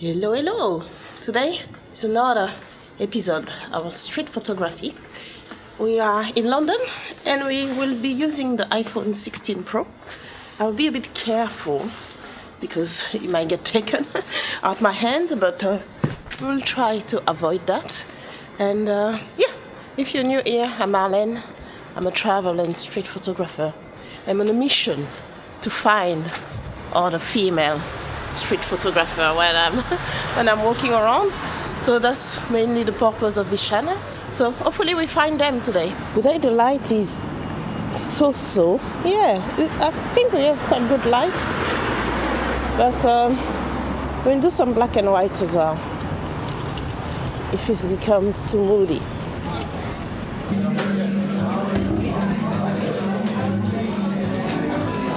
Hello, hello! Today is another episode of street photography. We are in London and we will be using the iPhone 16 Pro. I'll be a bit careful because it might get taken out my hand, but we'll try to avoid that. And if you're new here, I'm Marlene. I'm a travel and street photographer. I'm on a mission to find other female street photographer when I'm walking around. So that's mainly the purpose of this channel. So hopefully we find them today. Today the light is so. Yeah, I think we have quite good light. But we'll do some black and white as well if it becomes too moody.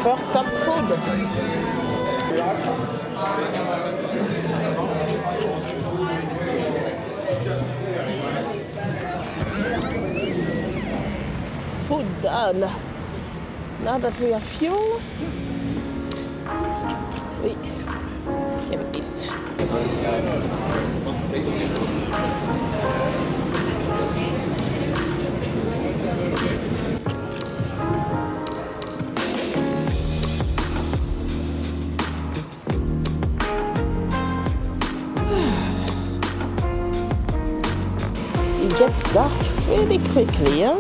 First stop, food. Food done. Now that we have fuel, we can eat. It gets dark really quickly, yeah?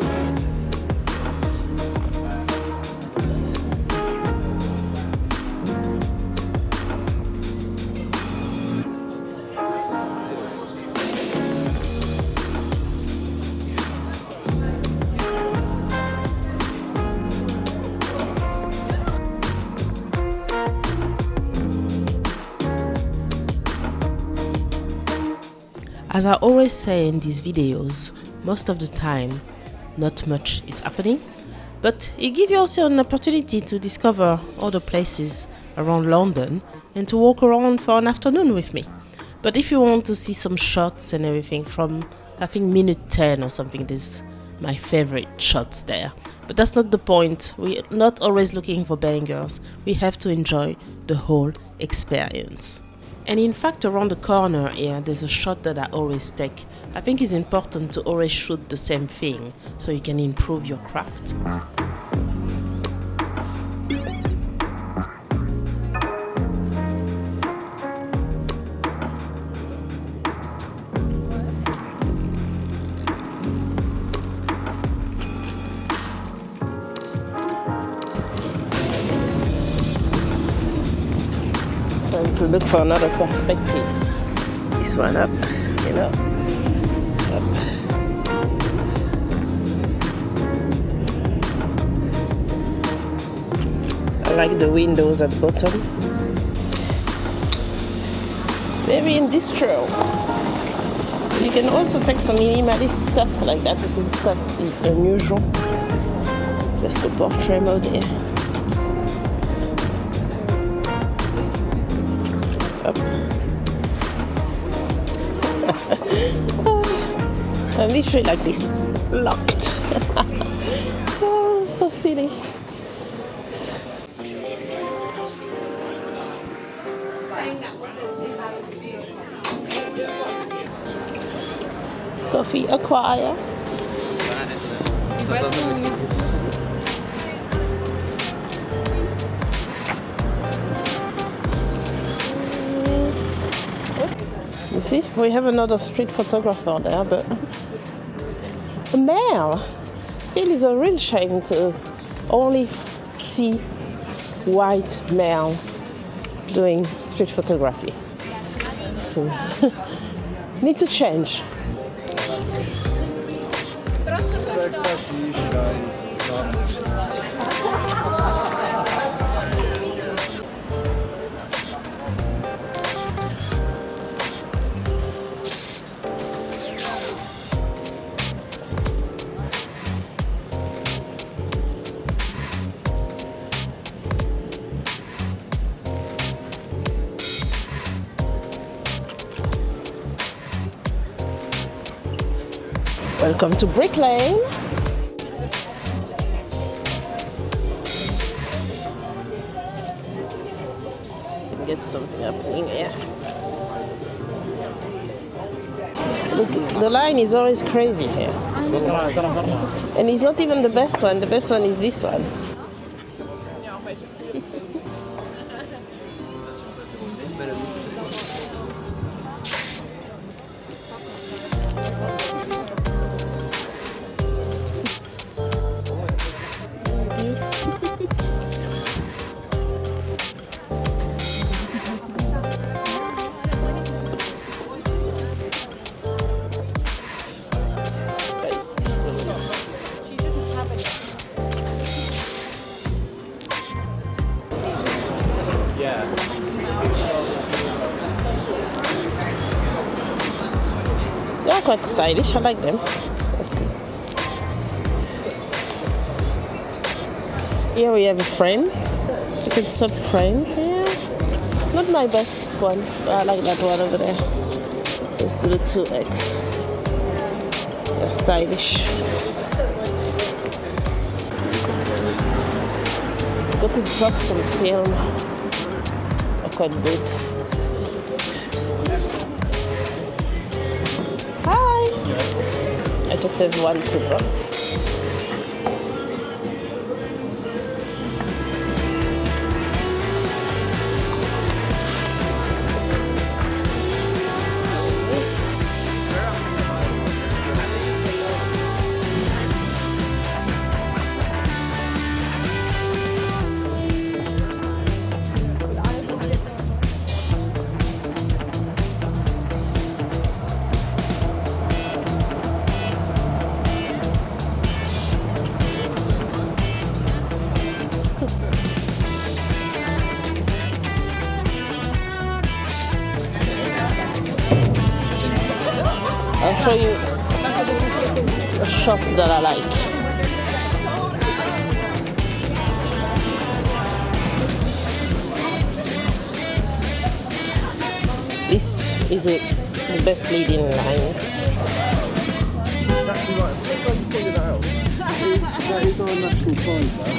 As I always say in these videos, most of the time, not much is happening, but it gives you also an opportunity to discover other places around London and to walk around for an afternoon with me. But if you want to see some shots and everything from, I think, minute 10 or something, there's my favorite shots there. But that's not the point. We're not always looking for bangers. We have to enjoy the whole experience. And in fact, around the corner here, there's a shot that I always take. I think it's important to always shoot the same thing so you can improve your craft. To look for another perspective. This one up, up. I like the windows at the bottom. Maybe in this stroll. You can also take some minimalist stuff like that because it's quite unusual. Just the portrait mode here. I'm literally like this, locked. Oh, so silly. Coffee acquire. You see, we have another street photographer there, but a male. I feel it's a real shame to only see white male doing street photography. So, need to change. Welcome to Brick Lane. Get something happening here. Look, the line is always crazy here. And it's not even the best one. The best one is this one. They're quite stylish, I like them. Let's see. Here we have a frame. You can swap frame. Yeah. Not my best one, but I like that one over there. Let's do the 2X. They're stylish. Got to drop some film. They're quite good. I just have one to drop. I'll show you a shot that I like. This is the best leading lines. Exactly right. That is our natural fibre.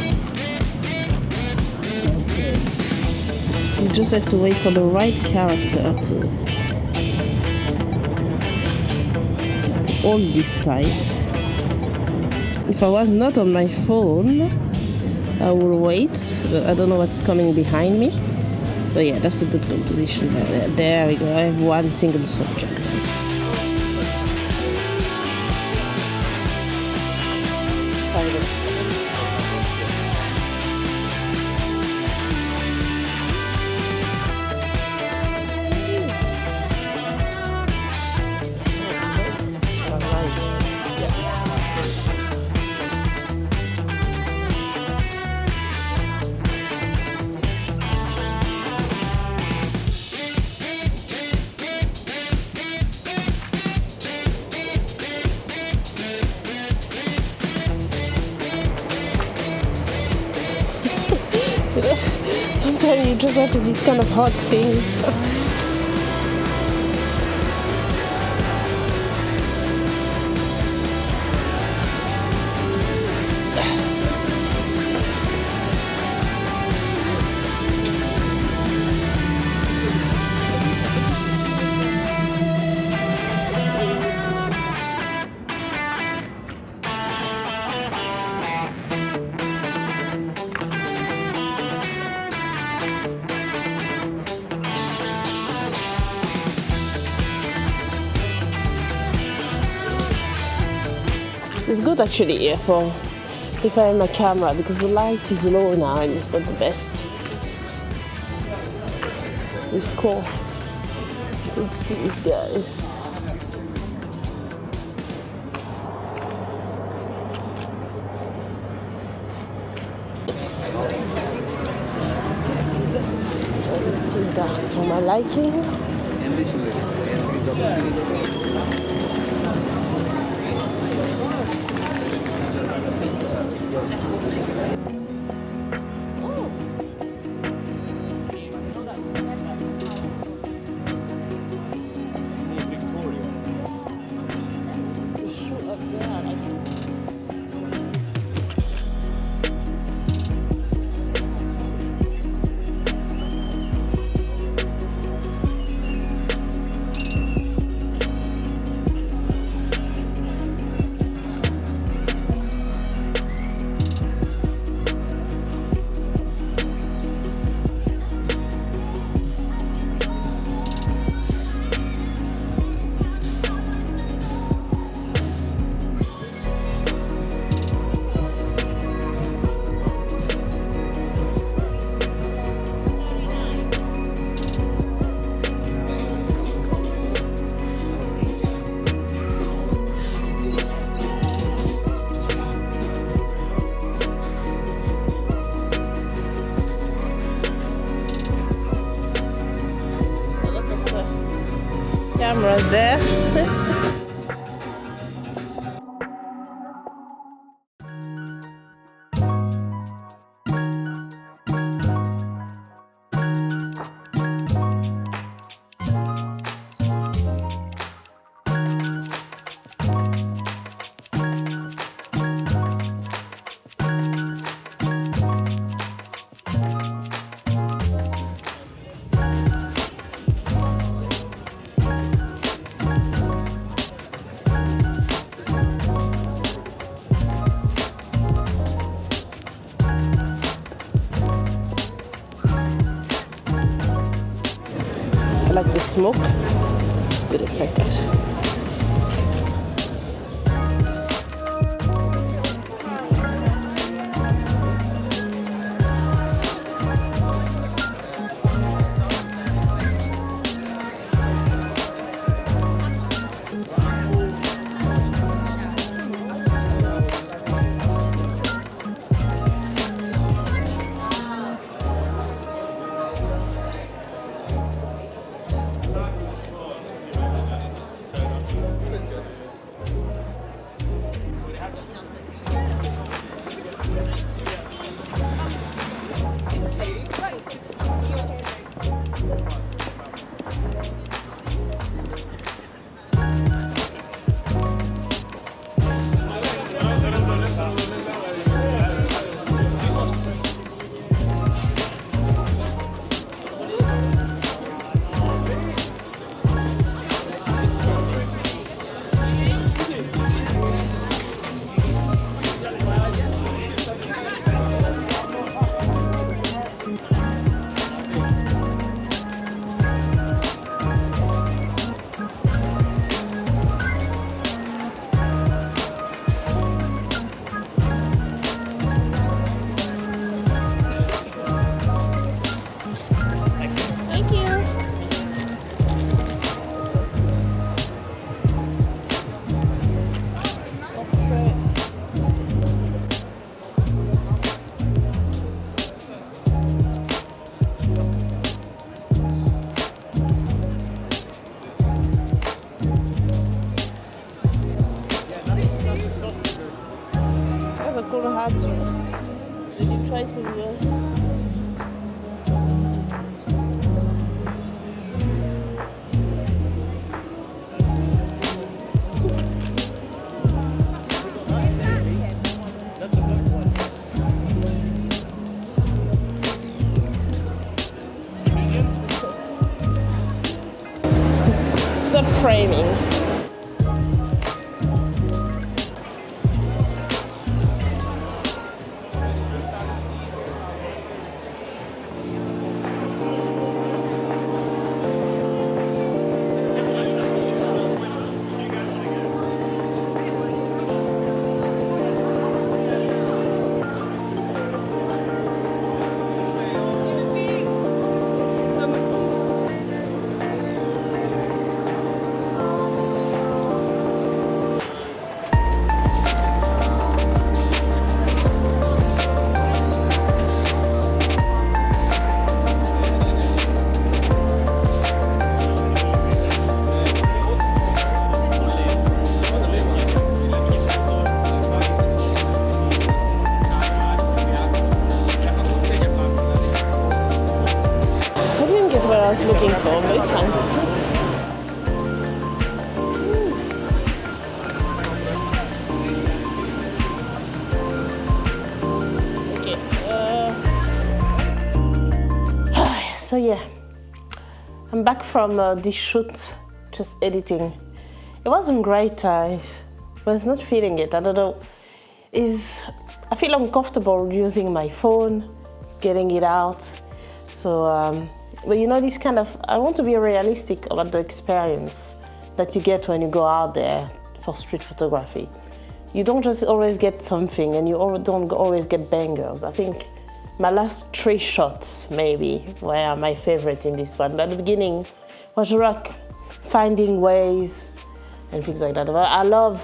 You just have to wait for the right character to hold this tight. If I was not on my phone, I will wait. I don't know what's coming behind me. But yeah, that's a good composition. There we go. I have one single subject. Sometimes you just have these kind of hot things. It's good actually here for if I have my camera because the light is low now and it's not the best. It's cool. Let's see these guys. Too dark for my liking. Cameras there. I like the smoke, it's a good effect. Did you try to subframing? What I was looking for, but it's fine. Okay. So yeah, I'm back from this shoot, just editing. It wasn't great. I was not feeling it. I don't know. I feel uncomfortable using my phone, getting it out. So. But you know, this kind of, I want to be realistic about the experience that you get when you go out there for street photography. You don't just always get something, and you don't always get bangers. I think my last 3 shots maybe were my favorite in this one. But at the beginning was like finding ways and things like that. But I love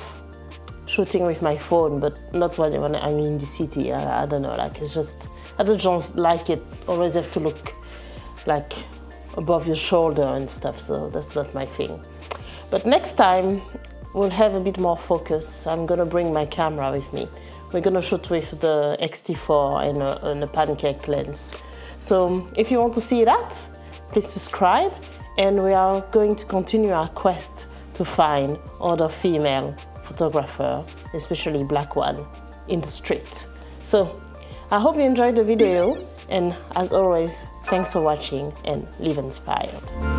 shooting with my phone, but not when I'm in the city. I don't know, like it's just, I don't just like it. Always have to look like above your shoulder and stuff, so that's not my thing. But next time we'll have a bit more focus. I'm gonna bring my camera with me. We're gonna shoot with the X-T4 and a pancake lens. So if you want to see that, please subscribe, and we are going to continue our quest to find other female photographer, especially black one, in the street. So I hope you enjoyed the video, and as always, thanks for watching and live inspired.